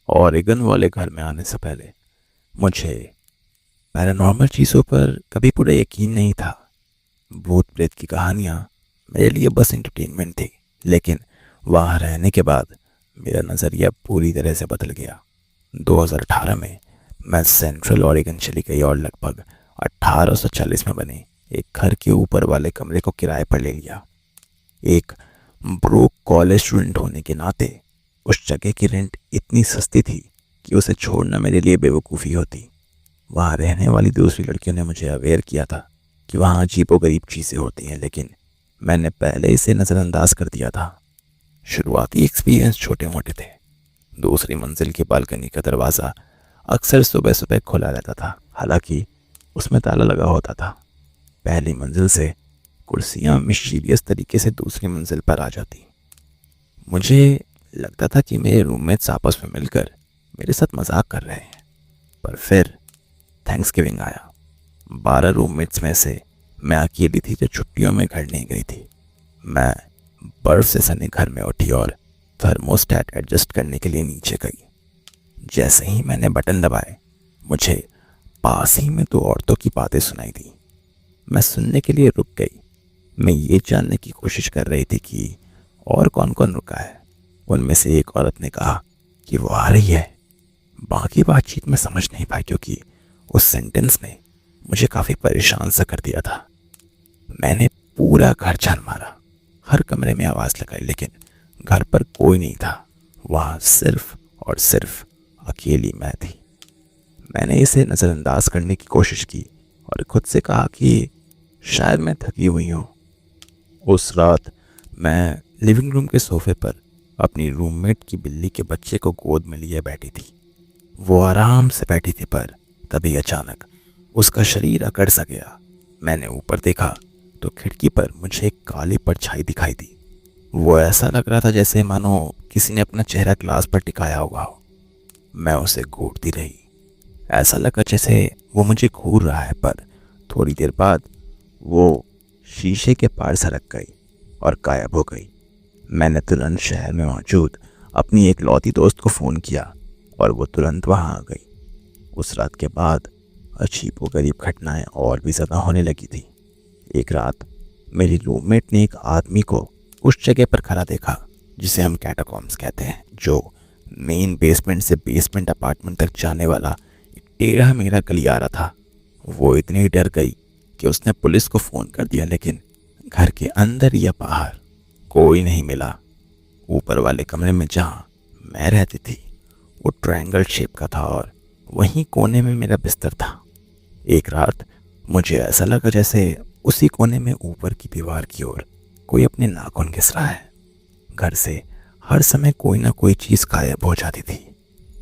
Oregon वाले घर में आने से पहले मुझे पैरानॉर्मल चीज़ों पर कभी पूरा यकीन नहीं था। भूत प्रेत की कहानियाँ मेरे लिए बस एंटरटेनमेंट थी, लेकिन वहाँ रहने के बाद मेरा नज़रिया पूरी तरह से बदल गया। 2018 में मैं सेंट्रल ओरेगन चली गई और लगभग 1840 में बने एक घर के ऊपर वाले कमरे को किराए पर ले लिया। एक ब्रोक कॉलेज स्टूडेंट होने के नाते उस जगह की रेंट इतनी सस्ती थी कि उसे छोड़ना मेरे लिए बेवकूफ़ी होती। वहाँ रहने वाली दूसरी लड़कियों ने मुझे अवेयर किया था कि वहाँ अजीबोगरीब चीज़ें होती हैं, लेकिन मैंने पहले इसे नज़रअंदाज कर दिया था। शुरुआती एक्सपीरियंस छोटे मोटे थे। दूसरी मंजिल की बालकनी का दरवाज़ा अक्सर सुबह सुबह खुला रहता था, हालांकि उसमें ताला लगा होता था। पहली मंजिल से कुर्सियाँ मिस्टीरियस तरीके से दूसरी मंजिल पर आ जाती। मुझे लगता था कि मेरे रूममेट्स आपस में मिलकर मेरे साथ मजाक कर रहे हैं। पर फिर थैंक्सगिविंग आया। 12 रूममेट्स में से मैं अकेली थी जो छुट्टियों में घर नहीं गई थी। मैं बर्फ से सने घर में उठी और थर्मोस्टेट एडजस्ट करने के लिए नीचे गई। जैसे ही मैंने बटन दबाए, मुझे पास ही में दो औरतों की बातें सुनाई दी। मैं सुनने के लिए रुक गई। मैं ये जानने की कोशिश कर रही थी कि और कौन कौन रुका है। उनमें से एक औरत ने कहा कि वो आ रही है। बाकी बातचीत में समझ नहीं पाई, क्योंकि उस सेंटेंस ने मुझे काफ़ी परेशान सा कर दिया था। मैंने पूरा घर छान मारा, हर कमरे में आवाज़ लगाई, लेकिन घर पर कोई नहीं था। वहाँ सिर्फ और सिर्फ अकेली मैं थी। मैंने इसे नज़रअंदाज करने की कोशिश की और खुद से कहा कि शायद मैं थकी हुई हूँ। उस रात मैं लिविंग रूम के सोफे पर अपनी रूममेट की बिल्ली के बच्चे को गोद में लिए बैठी थी। वो आराम से बैठी थी, पर तभी अचानक उसका शरीर अकड़ सा गया। मैंने ऊपर देखा तो खिड़की पर मुझे एक काली परछाई दिखाई दी। वो ऐसा लग रहा था जैसे मानो किसी ने अपना चेहरा ग्लास पर टिकाया हुआ हो। मैं उसे घूरती रही। ऐसा लगा जैसे वो मुझे घूर रहा है, पर थोड़ी देर बाद वो शीशे के पार सरक गई और गायब हो गई। मैंने तुरंत शहर में मौजूद अपनी एक लौती दोस्त को फ़ोन किया और वो तुरंत वहाँ आ गई। उस रात के बाद अजीबोगरीब घटनाएं और भी ज़्यादा होने लगी थी। एक रात मेरी रूममेट ने एक आदमी को उस जगह पर खड़ा देखा जिसे हम कैटाकॉम्स कहते हैं, जो मेन बेसमेंट से बेसमेंट अपार्टमेंट तक जाने वाला एक टेढ़ा मेढ़ा गलियारा था। वो इतनी डर गई कि उसने पुलिस को फ़ोन कर दिया, लेकिन घर के अंदर या बाहर कोई नहीं मिला। ऊपर वाले कमरे में जहाँ मैं रहती थी वो ट्रायंगल शेप का था और वहीं कोने में मेरा बिस्तर था। एक रात मुझे ऐसा लगा जैसे उसी कोने में ऊपर की दीवार की ओर कोई अपने नाखून घिस रहा है। घर से हर समय कोई ना कोई चीज़ गायब हो जाती थी।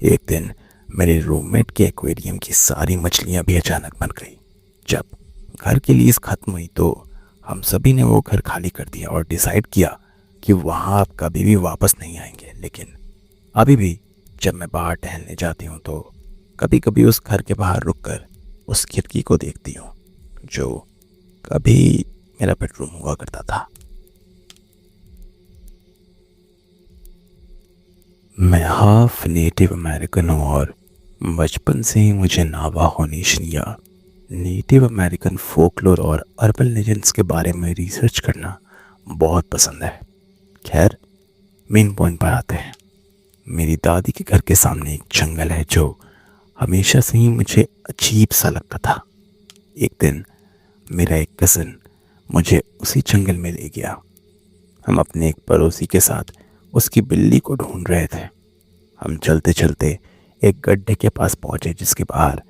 एक दिन मेरे रूममेट के एक्वेरियम की सारी मछलियां भी अचानक मर गई। जब घर की लीज खत्म हुई तो हम सभी ने वो घर खाली कर दिया और डिसाइड किया कि वहाँ आप कभी भी वापस नहीं आएंगे। लेकिन अभी भी जब मैं बाहर टहलने जाती हूँ तो कभी कभी उस घर के बाहर रुककर उस खिड़की को देखती हूँ जो कभी मेरा बेडरूम हुआ करता था। मैं हाफ नेटिव अमेरिकन हूँ और बचपन से ही मुझे नावाहो नेशन या नेटिव अमेरिकन फोकलोर और अर्बन लेजेंड्स के बारे में रिसर्च करना बहुत पसंद है। खैर, मेन पॉइंट पर आते हैं। मेरी दादी के घर के सामने एक जंगल है जो हमेशा से ही मुझे अजीब सा लगता था। एक दिन मेरा एक कज़न मुझे उसी जंगल में ले गया। हम अपने एक पड़ोसी के साथ उसकी बिल्ली को ढूंढ रहे थे। हम चलते चलते एक गड्ढे के पास पहुंचे जिसके बाहर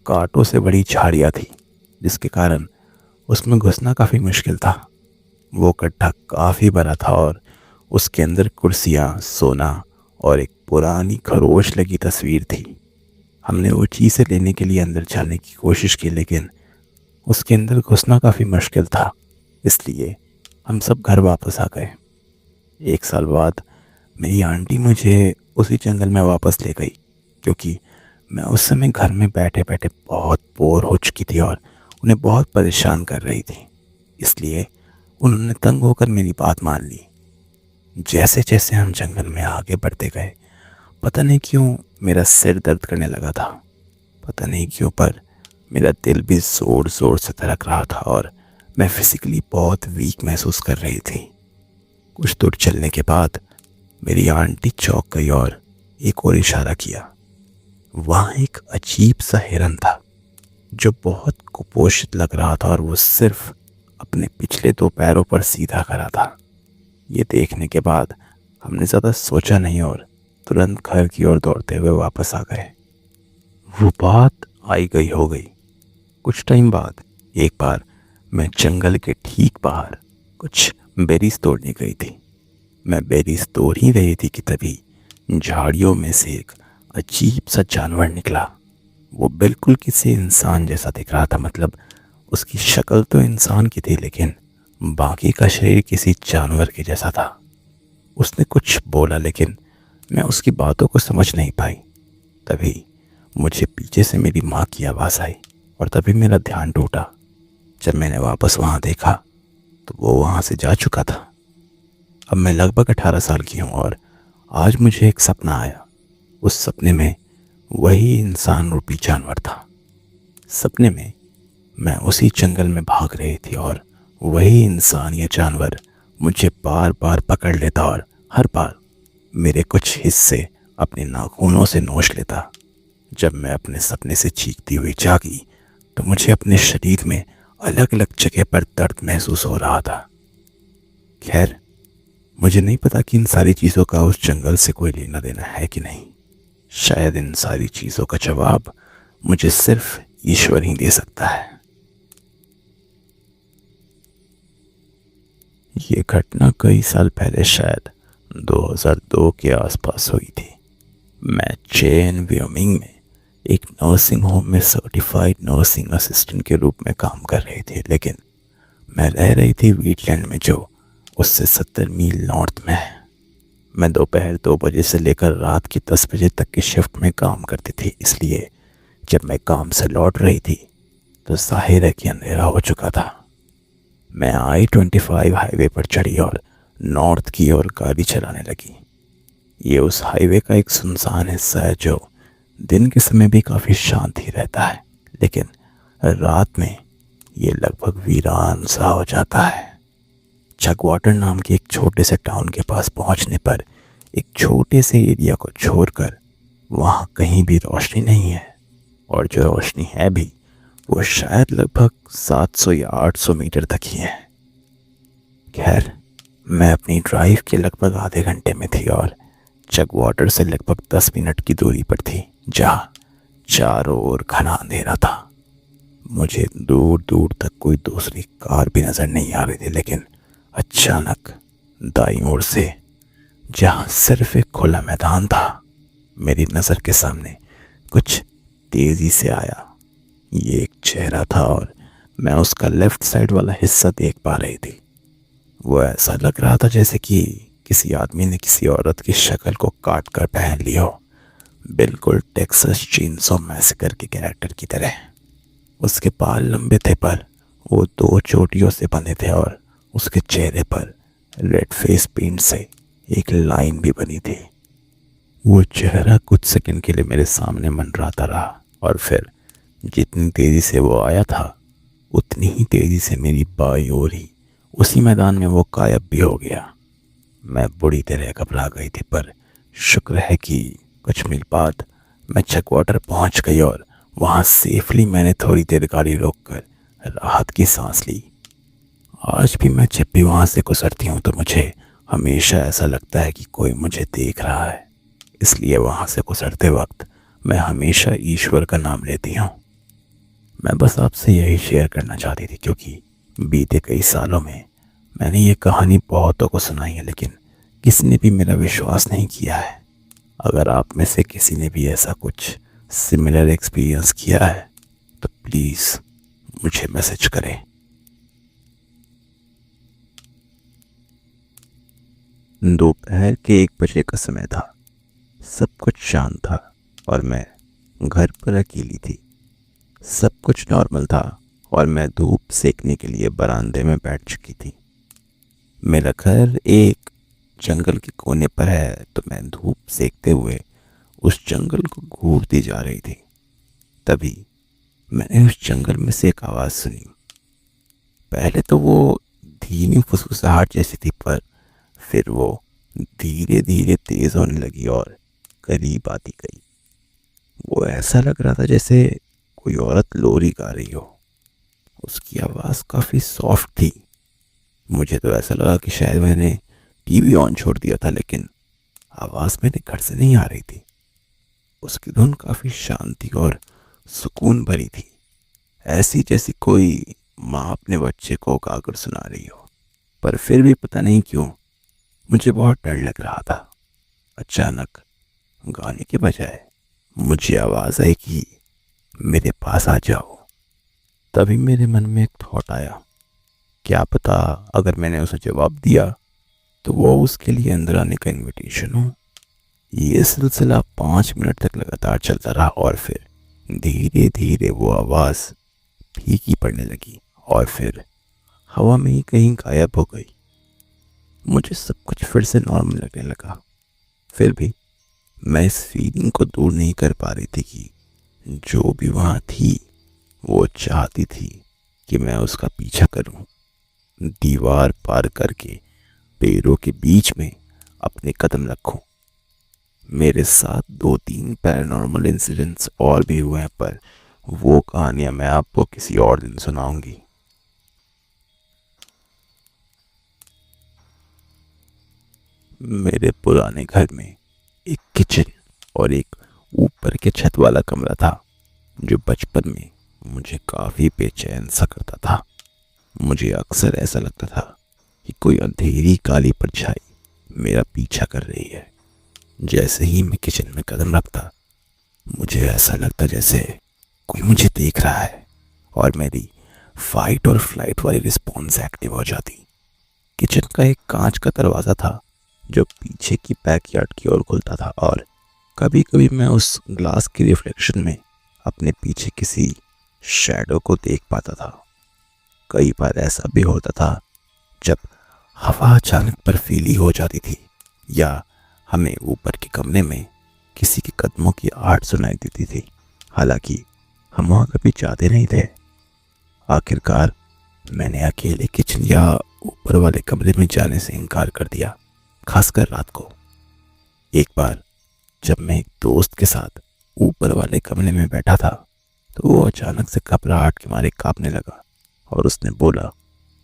कांटों से बड़ी झाड़ियाँ थी, जिसके कारण उसमें घुसना काफ़ी मुश्किल था। वो गड्ढा काफ़ी बड़ा था और उसके अंदर कुर्सियाँ, सोना और एक पुरानी खरोच लगी तस्वीर थी। हमने वो चीज़ें लेने के लिए अंदर जाने की कोशिश की, लेकिन उसके अंदर घुसना काफ़ी मुश्किल था, इसलिए हम सब घर वापस आ गए। एक साल बाद मेरी आंटी मुझे उसी जंगल में वापस ले गई, क्योंकि मैं उस समय घर में बैठे बैठे बहुत बोर हो चुकी थी और उन्हें बहुत परेशान कर रही थी। इसलिए उन्होंने तंग होकर मेरी बात मान ली। जैसे जैसे हम जंगल में आगे बढ़ते गए, पता नहीं क्यों मेरा सिर दर्द करने लगा था। पता नहीं क्यों पर मेरा दिल भी ज़ोर ज़ोर से धड़क रहा था और मैं फिजिकली बहुत वीक महसूस कर रही थी। कुछ दूर चलने के बाद मेरी आंटी चौंक गई और एक और इशारा किया। वहाँ एक अजीब सा हिरन था जो बहुत कुपोषित लग रहा था और वो सिर्फ अपने पिछले दो पैरों पर सीधा खड़ा था। ये देखने के बाद हमने ज़्यादा सोचा नहीं और तुरंत घर की ओर दौड़ते हुए वापस आ गए। वो बात आई गई हो गई। कुछ टाइम बाद एक बार मैं जंगल के ठीक बाहर कुछ बेरीज तोड़ने गई थी। मैं बेरीज तोड़ ही रही थी कि तभी झाड़ियों में से एक अजीब सा जानवर निकला। वो बिल्कुल किसी इंसान जैसा दिख रहा था, मतलब उसकी शक्ल तो इंसान की थी लेकिन बाकी का शरीर किसी जानवर के जैसा था। उसने कुछ बोला लेकिन मैं उसकी बातों को समझ नहीं पाई। तभी मुझे पीछे से मेरी माँ की आवाज़ आई और तभी मेरा ध्यान टूटा। जब मैंने वापस वहाँ देखा तो वो वहाँ से जा चुका था। अब मैं लगभग 18 साल की हूँ और आज मुझे एक सपना आया। उस सपने में वही इंसान रूपी जानवर था। सपने में मैं उसी जंगल में भाग रही थी और वही इंसान या जानवर मुझे बार बार पकड़ लेता और हर बार मेरे कुछ हिस्से अपने नाखूनों से नोच लेता। जब मैं अपने सपने से चीखती हुई जागी तो मुझे अपने शरीर में अलग अलग जगह पर दर्द महसूस हो रहा था। खैर, मुझे नहीं पता कि इन सारी चीज़ों का उस जंगल से कोई लेना देना है कि नहीं। शायद इन सारी चीज़ों का जवाब मुझे सिर्फ ईश्वर ही दे सकता है। ये घटना कई साल पहले शायद 2002 के आसपास हुई थी। मैं चेन व्योमिंग में एक नर्सिंग होम में सर्टिफाइड नर्सिंग असिस्टेंट के रूप में काम कर रही थी, लेकिन मैं रह रही थी वीटलैंड में जो उससे 70 मील नॉर्थ में है। मैं दोपहर 2 बजे से लेकर रात के 10 बजे तक की शिफ्ट में काम करती थी, इसलिए जब मैं काम से लौट रही थी तो जाहिर है कि अंधेरा हो चुका था। मैं I-25 हाईवे पर चढ़ी और नॉर्थ की ओर गाड़ी चलाने लगी। ये उस हाईवे का एक सुनसान हिस्सा है जो दिन के समय भी काफ़ी शांत ही रहता है, लेकिन रात में ये लगभग वीरान सा हो जाता है। चकवाटर नाम के एक छोटे से टाउन के पास पहुंचने पर एक छोटे से एरिया को छोड़कर वहाँ कहीं भी रोशनी नहीं है, और जो रोशनी है भी वो शायद लगभग 700 या 800 मीटर तक ही है। खैर, मैं अपनी ड्राइव के लगभग आधे घंटे में थी और चकवाटर से लगभग 10 मिनट की दूरी पर थी, जहाँ चारों ओर घना अंधेरा था। मुझे दूर दूर तक कोई दूसरी कार भी नजर नहीं आ रही थी, लेकिन अचानक दाईं ओर से, जहाँ सिर्फ एक खुला मैदान था, मेरी नज़र के सामने कुछ तेजी से आया। ये एक चेहरा था और मैं उसका लेफ्ट साइड वाला हिस्सा देख पा रही थी। वो ऐसा लग रहा था जैसे कि किसी आदमी ने किसी औरत की शक्ल को काट कर पहन ली हो, बिल्कुल टेक्सास चेनसॉ मैसेकर के कैरेक्टर की तरह। उसके बाल लंबे थे पर वो 2 चोटियों से बंधे थे और उसके चेहरे पर रेड फेस पेंट से एक लाइन भी बनी थी। वो चेहरा कुछ सेकंड के लिए मेरे सामने मंडराता रहा और फिर जितनी तेजी से वो आया था उतनी ही तेजी से मेरी बाईं ओर ही उसी मैदान में वो गायब भी हो गया। मैं बुरी तरह घबरा गई थी, पर शुक्र है कि कुछ मील बाद मैं चकवाटर पहुंच गई और वहां सेफली मैंने थोड़ी देर गाड़ी रोककर राहत की सांस ली। आज भी मैं जब भी वहां से गुजरती हूँ तो मुझे हमेशा ऐसा लगता है कि कोई मुझे देख रहा है, इसलिए वहां से गुजरते वक्त मैं हमेशा ईश्वर का नाम लेती हूँ। मैं बस आपसे यही शेयर करना चाहती थी, क्योंकि बीते कई सालों में मैंने ये कहानी बहुतों को सुनाई है, लेकिन किसी ने भी मेरा विश्वास नहीं किया है। अगर आप में से किसी ने भी ऐसा कुछ सिमिलर एक्सपीरियंस किया है तो प्लीज़ मुझे मैसेज करें। दोपहर के 1 बजे का समय था। सब कुछ शांत था और मैं घर पर अकेली थी। सब कुछ नॉर्मल था और मैं धूप सेकने के लिए बरामदे में बैठ चुकी थी। मेरा घर एक जंगल के कोने पर है, तो मैं धूप सेकते हुए उस जंगल को घूरती जा रही थी। तभी मैंने उस जंगल में से एक आवाज़ सुनी। पहले तो वो धीमी फुसफुसाहट जैसी थी, पर फिर वो धीरे धीरे तेज होने लगी और करीब आती गई। वो ऐसा लग रहा था जैसे कोई औरत लोरी गा रही हो। उसकी आवाज़ काफ़ी सॉफ्ट थी। मुझे तो ऐसा लगा कि शायद मैंने टीवी ऑन छोड़ दिया था, लेकिन आवाज़ मेरे घर से नहीं आ रही थी। उसकी धुन काफ़ी शांति और सुकून भरी थी, ऐसी जैसी कोई माँ अपने बच्चे को गाकर सुना रही हो। पर फिर भी पता नहीं क्यों मुझे बहुत डर लग रहा था। अचानक गाने के बजाय मुझे आवाज़ आई कि मेरे पास आ जाओ। तभी मेरे मन में एक थॉट आया, क्या पता अगर मैंने उसे जवाब दिया तो वो उसके लिए अंदर आने का इनविटेशन हो। ये सिलसिला 5 मिनट तक लगातार चलता रहा और फिर धीरे धीरे वो आवाज़ फीकी पड़ने लगी और फिर हवा में ही कहीं गायब हो गई। मुझे सब कुछ फिर से नॉर्मल लगने लगा। फिर भी मैं इस फीलिंग को दूर नहीं कर पा रही थी कि जो भी वहाँ थी वो चाहती थी कि मैं उसका पीछा करूं, दीवार पार करके पेड़ों के बीच में अपने कदम रखूं। मेरे साथ 2-3 पैरानॉर्मल इंसिडेंट्स और भी हुए हैं, पर वो कहानियां मैं आपको किसी और दिन सुनाऊंगी। मेरे पुराने घर में एक किचन और एक ऊपर के छत वाला कमरा था, जो बचपन में मुझे काफ़ी बेचैन सा करता था। मुझे अक्सर ऐसा लगता था कि कोई अंधेरी काली परछाई मेरा पीछा कर रही है। जैसे ही मैं किचन में कदम रखता, मुझे ऐसा लगता जैसे कोई मुझे देख रहा है और मेरी फाइट और फ्लाइट वाली रिस्पॉन्स एक्टिव हो जाती। किचन का एक कांच का दरवाज़ा था जो पीछे की बैकयार्ड की ओर खुलता था, और कभी कभी मैं उस ग्लास की रिफ्लेक्शन में अपने पीछे किसी शैडो को देख पाता था। कई बार ऐसा भी होता था जब हवा अचानक बर्फीली हो जाती थी या हमें ऊपर के कमरे में किसी के कदमों की आहट सुनाई देती थी। हालांकि हम वहाँ कभी जाते नहीं थे। आखिरकार मैंने अकेले किचन या ऊपर वाले कमरे में जाने से इनकार कर दिया, खासकर रात को। एक बार जब मैं एक दोस्त के साथ ऊपर वाले कमरे में बैठा था, तो वो अचानक से घबराहट के मारे कांपने लगा और उसने बोला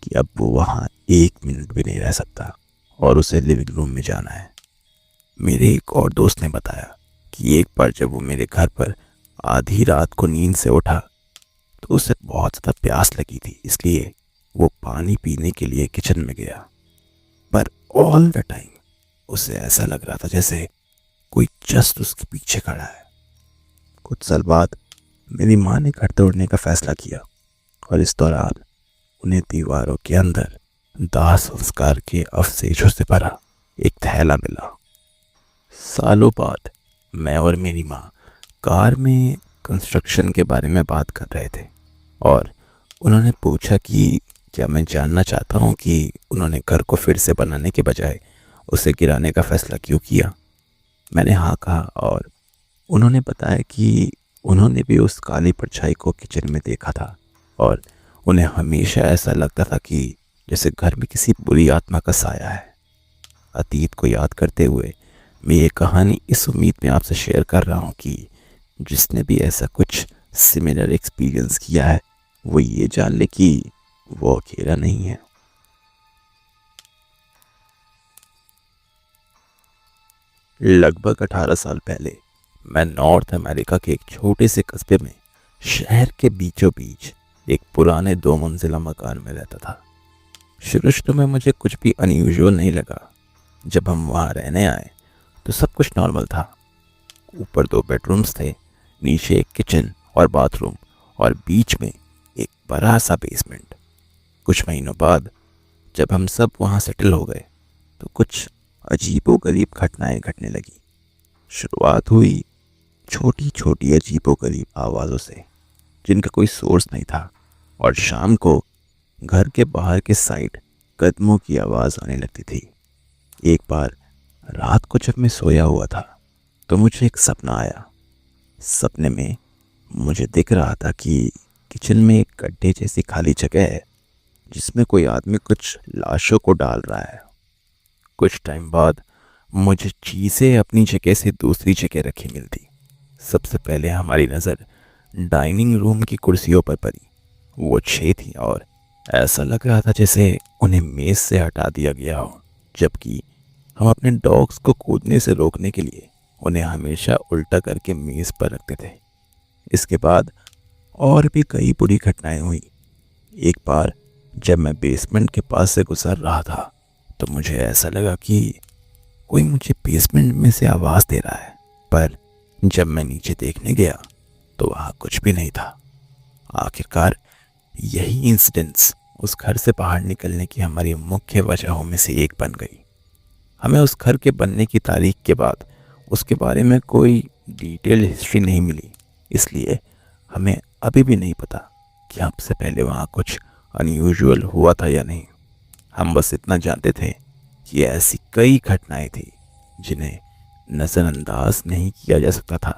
कि अब वो वहाँ 1 मिनट भी नहीं रह सकता और उसे लिविंग रूम में जाना है। मेरे एक और दोस्त ने बताया कि एक बार जब वो मेरे घर पर आधी रात को नींद से उठा, तो उसे बहुत ज़्यादा प्यास लगी थी, इसलिए वो पानी पीने के लिए किचन में गया। पर ऑल द टाइम उसे ऐसा लग रहा था जैसे कोई जस्ट उसके पीछे खड़ा है। कुछ साल बाद मेरी माँ ने घर तोड़ने का फैसला किया और इस दौरान उन्हें दीवारों के अंदर दाह संस्कार के अवशेषों से भरा एक थैला मिला। सालों बाद मैं और मेरी माँ कार में कंस्ट्रक्शन के बारे में बात कर रहे थे और उन्होंने पूछा कि क्या मैं जानना चाहता हूँ कि उन्होंने घर को फिर से बनाने के बजाय उसे गिराने का फैसला क्यों किया। मैंने हाँ कहा और उन्होंने बताया कि उन्होंने भी उस काली परछाई को किचन में देखा था और उन्हें हमेशा ऐसा लगता था कि जैसे घर में किसी बुरी आत्मा का साया है। अतीत को याद करते हुए मैं ये कहानी इस उम्मीद में आपसे शेयर कर रहा हूँ कि जिसने भी ऐसा कुछ सिमिलर एक्सपीरियंस किया है, वो ये जान ले कि वो अकेला नहीं है। लगभग 18 साल पहले मैं नॉर्थ अमेरिका के एक छोटे से कस्बे में शहर के बीचों बीच एक पुराने 2 मंजिला मकान में रहता था। शुरू में मुझे कुछ भी अनयूजुअल नहीं लगा। जब हम वहाँ रहने आए तो सब कुछ नॉर्मल था। ऊपर 2 बेडरूम्स थे, नीचे एक किचन और बाथरूम और बीच में एक बड़ा सा बेसमेंट। कुछ महीनों बाद जब हम सब वहाँ सेटल हो गए तो कुछ अजीबोगरीब घटनाएं घटने लगी। शुरुआत हुई छोटी छोटी अजीबोगरीब आवाज़ों से जिनका कोई सोर्स नहीं था, और शाम को घर के बाहर के साइड कदमों की आवाज़ आने लगती थी। एक बार रात को जब मैं सोया हुआ था तो मुझे एक सपना आया। सपने में मुझे दिख रहा था कि किचन में एक गड्ढे जैसी खाली जगह है जिसमें कोई आदमी कुछ लाशों को डाल रहा है। कुछ टाइम बाद मुझे चीज़ें अपनी जगह से दूसरी जगह रखी मिलती। सबसे पहले हमारी नज़र डाइनिंग रूम की कुर्सियों पर पड़ी। वो 6 थी और ऐसा लग रहा था जैसे उन्हें मेज से हटा दिया गया हो, जबकि हम अपने डॉग्स को कूदने से रोकने के लिए उन्हें हमेशा उल्टा करके मेज पर रखते थे। इसके बाद और भी कई बुरी घटनाएं हुई। एक बार जब मैं बेसमेंट के पास से गुजर रहा था तो मुझे ऐसा लगा कि कोई मुझे बेसमेंट में से आवाज़ दे रहा है, पर जब मैं नीचे देखने गया तो वहाँ कुछ भी नहीं था। आखिरकार यही इंसिडेंट्स उस घर से बाहर निकलने की हमारी मुख्य वजहों में से एक बन गई। हमें उस घर के बनने की तारीख के बाद उसके बारे में कोई डिटेल हिस्ट्री नहीं मिली, इसलिए हमें अभी भी नहीं पता कि हमसे पहले वहाँ कुछ अनयूजुअल हुआ था या नहीं। हम बस इतना जानते थे कि ऐसी कई घटनाएं थी जिन्हें नज़रअंदाज नहीं किया जा सकता था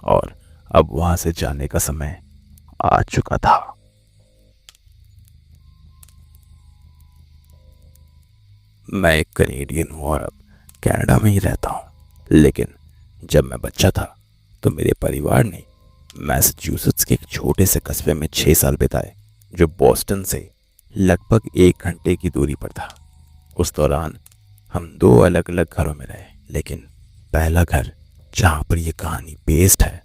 और अब वहाँ से जाने का समय आ चुका था। मैं एक कनेडियन हूँ और अब कनाडा में ही रहता हूँ, लेकिन जब मैं बच्चा था तो मेरे परिवार ने मैसाचुसेट्स के एक छोटे से कस्बे में 6 साल बिताए जो बॉस्टन से लगभग 1 घंटे की दूरी पर था। उस दौरान हम 2 अलग अलग घरों में रहे, लेकिन पहला घर जहाँ पर यह कहानी बेस्ड है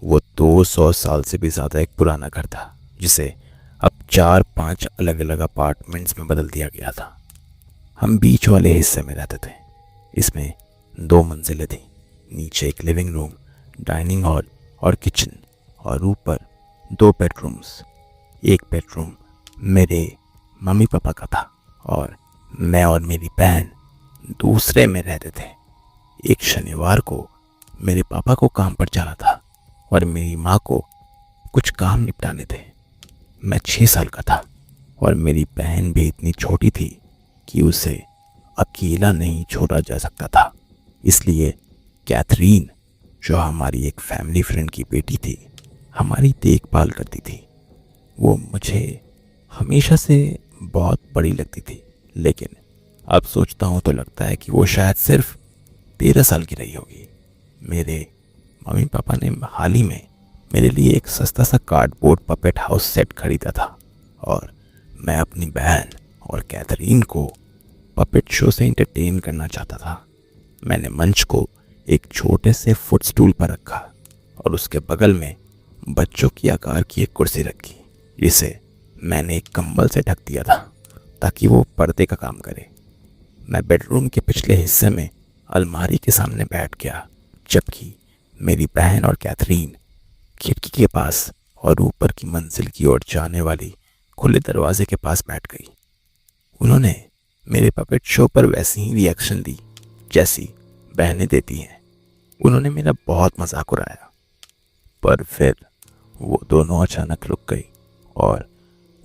वो 200 साल से भी ज़्यादा एक पुराना घर था जिसे अब 4-5 अलग अलग अपार्टमेंट्स में बदल दिया गया था। हम बीच वाले हिस्से में रहते थे। इसमें 2 मंजिलें थी, नीचे एक लिविंग रूम, डाइनिंग हॉल और किचन, और ऊपर 2 बेडरूम्स। एक बेडरूम मेरे मम्मी पापा का था और मैं और मेरी बहन दूसरे में रहते थे। एक शनिवार को मेरे पापा को काम पर जाना था और मेरी माँ को कुछ काम निपटाने थे। मैं 6 साल का था और मेरी बहन भी इतनी छोटी थी कि उसे अकेला नहीं छोड़ा जा सकता था, इसलिए कैथरीन, जो हमारी एक फैमिली फ्रेंड की बेटी थी, हमारी देखभाल करती थी। वो मुझे हमेशा से बहुत बड़ी लगती थी, लेकिन अब सोचता हूँ तो लगता है कि वो शायद सिर्फ 13 साल की रही होगी। मेरे मम्मी पापा ने हाल ही में मेरे लिए एक सस्ता सा कार्डबोर्ड पपेट हाउस सेट खरीदा था और मैं अपनी बहन और कैथरीन को पपेट शो से एंटरटेन करना चाहता था। मैंने मंच को एक छोटे से फुटस्टूल पर रखा और उसके बगल में बच्चों की आकार की एक कुर्सी रखी, जिसे मैंने एक कंबल से ढक दिया था ताकि वो पर्दे का काम करे। मैं बेडरूम के पिछले हिस्से में अलमारी के सामने बैठ गया, जबकि मेरी बहन और कैथरीन खिड़की के पास और ऊपर की मंजिल की ओर जाने वाली खुले दरवाजे के पास बैठ गई। उन्होंने मेरे पपेट शो पर वैसी ही रिएक्शन दी जैसी बहनें देती हैं। उन्होंने मेरा बहुत मजाक उड़ाया, पर फिर वो दोनों अचानक रुक गई और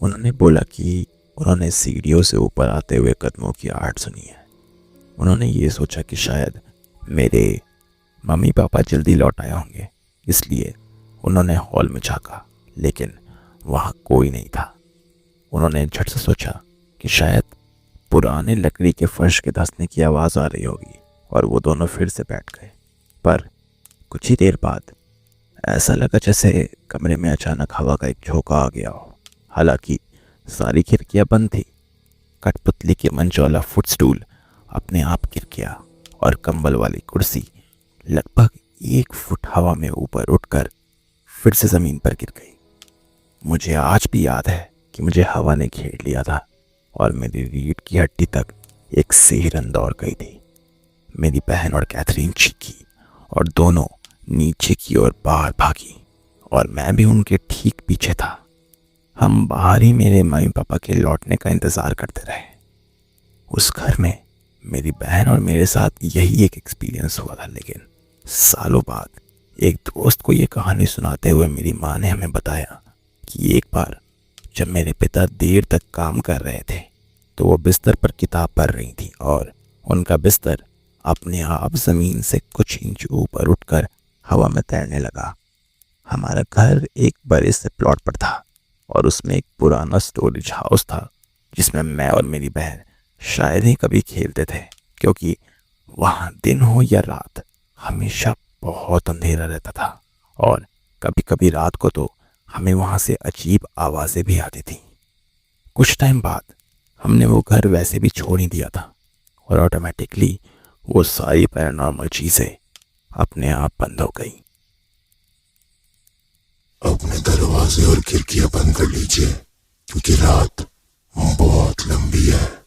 उन्होंने बोला कि उन्होंने सीढ़ियों से ऊपर आते हुए कदमों की आहट सुनी है। उन्होंने ये सोचा कि शायद मेरे मम्मी पापा जल्दी लौट आए होंगे, इसलिए उन्होंने हॉल में झांका, लेकिन वहाँ कोई नहीं था। उन्होंने झट से सोचा कि शायद पुराने लकड़ी के फर्श के धंसने की आवाज़ आ रही होगी और वो दोनों फिर से बैठ गए। पर कुछ ही देर बाद ऐसा लगा जैसे कमरे में अचानक हवा का एक झोंका आ गया हो। हालांकि सारी खिड़कियां बंद थी। कठपुतली के मंच वाला फुटस्टूल अपने आप गिर गया और कंबल वाली कुर्सी लगभग 1 फुट हवा में ऊपर उठकर फिर से ज़मीन पर गिर गई। मुझे आज भी याद है कि मुझे हवा ने घेर लिया था और मेरी रीढ़ की हड्डी तक एक सिरन दौड़ गई थी। मेरी बहन और कैथरीन चीखी और दोनों नीचे की ओर बाहर भागी और मैं भी उनके ठीक पीछे था। हम बाहर ही मेरे मम्मी पापा के लौटने का इंतज़ार करते रहे। उस घर में मेरी बहन और मेरे साथ यही एक एक्सपीरियंस हुआ था, लेकिन सालों बाद एक दोस्त को ये कहानी सुनाते हुए मेरी माँ ने हमें बताया कि एक बार जब मेरे पिता देर तक काम कर रहे थे तो वो बिस्तर पर किताब पढ़ रही थी और उनका बिस्तर अपने आप जमीन से कुछ इंच ऊपर उठकर हवा में तैरने लगा। हमारा घर एक बड़े से प्लॉट पर था और उसमें एक पुराना स्टोरेज हाउस था जिसमें मैं और मेरी बहन शायद ही कभी खेलते थे, क्योंकि वहाँ दिन हो या रात हमेशा बहुत अंधेरा रहता था और कभी कभी रात को तो हमें वहाँ से अजीब आवाज़ें भी आती थी। कुछ टाइम बाद हमने वो घर वैसे भी छोड़ ही दिया था और ऑटोमेटिकली वो सारी पैरानॉर्मल चीज़ें अपने आप बंद हो गई। अपने दरवाजे और खिड़कियां बंद कर लीजिए क्योंकि रात बहुत लंबी है।